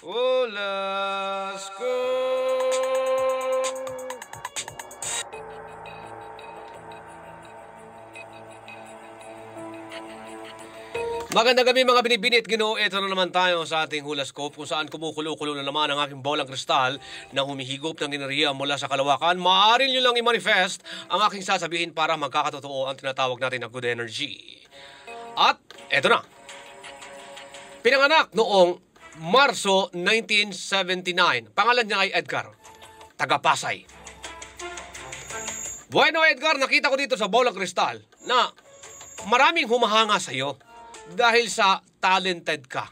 Let's go! Magandang gabi mga binibinit, Ginoo. Ito na naman tayo sa ating Hulascope kung saan kumukulo-kulo na naman ang aking bolang kristal na humihigop ng enerhiya mula sa kalawakan. Maaari nyo lang i-manifest ang aking sasabihin para magkakatotoo ang tinatawag natin na good energy. At eto na. Pinanganak noong Marso 1979. Pangalan niya ay Edgar, taga Pasay. Bueno Edgar, nakita ko dito sa bolang kristal na maraming humahanga sa iyo. Dahil sa talented ka.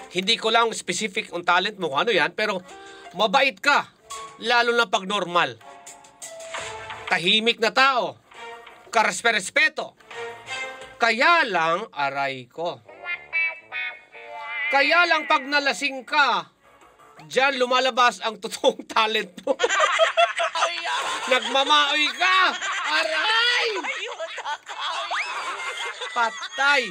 Hindi ko lang specific ang talent mo kung ano yan, pero mabait ka. Lalo na pag normal. Tahimik na tao. Karespe-respeto. Kaya lang, aray ko. Kaya lang pag nalasing ka, diyan lumalabas ang totoong talent mo. Nagmamaoy ka! Aray! Patay!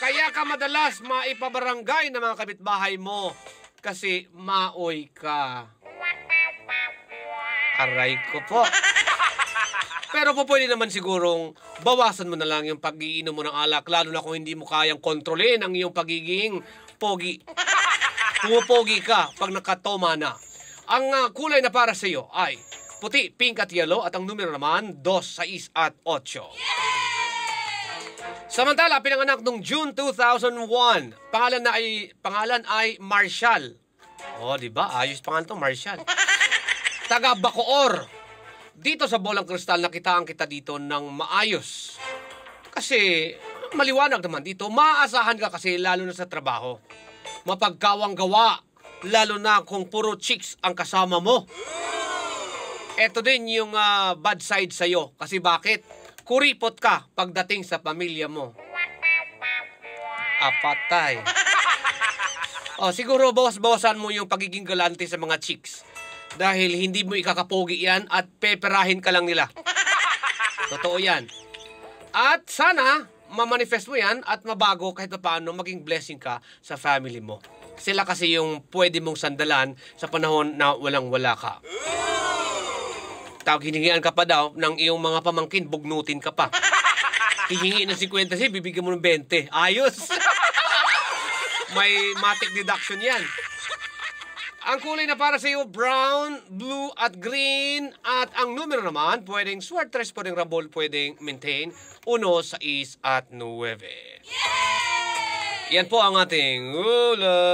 Kaya ka madalas maipabarangay ng mga kapitbahay mo kasi maoy ka. Aray ko po. Pero po pwede naman sigurong bawasan mo na lang yung pag-iinom mo ng alak, lalo na kung hindi mo kayang kontrolin ang iyong pagiging pogi. Pumupogi ka pag nakatoma na. Ang kulay na para sa iyo ay puti, pink at yellow at ang numero naman 2, 6 at 8. Samantala, pinanganak noong June 2001. Pangalan ay Marshall. Oh, di ba? Ayos pangalan to, Marshall. Taga Bacoor. Dito sa bolang kristal, nakitaan kita dito ng maayos. Kasi maliwanag naman dito. Maaasahan ka kasi lalo na sa trabaho. Mapagkawang gawa, lalo na kung puro chicks ang kasama mo. Ito din yung bad side sa'yo. Kasi bakit? Kuripot ka pagdating sa pamilya mo. Apatay. Siguro bawas-bawasan mo yung pagiging galante sa mga chicks. Dahil hindi mo ikakapogi yan at peperahin ka lang nila. Totoo yan. At sana mamanifest mo yan at mabago kahit paano maging blessing ka sa family mo. Sila kasi yung pwede mong sandalan sa panahon na walang-wala ka. Hiningian ka pa daw ng iyong mga pamangkin, bugnutin ka pa. Hihingi ng 50 siya, bibigyan mo ng 20. Ayos! May matic deduction yan. Ang kulay na para sa iyo, brown, blue at green. At ang numero naman, pwedeng swerte, pwedeng rabol, pwedeng maintain. 1, 6 at 9. Yan po ang ating Hulascope.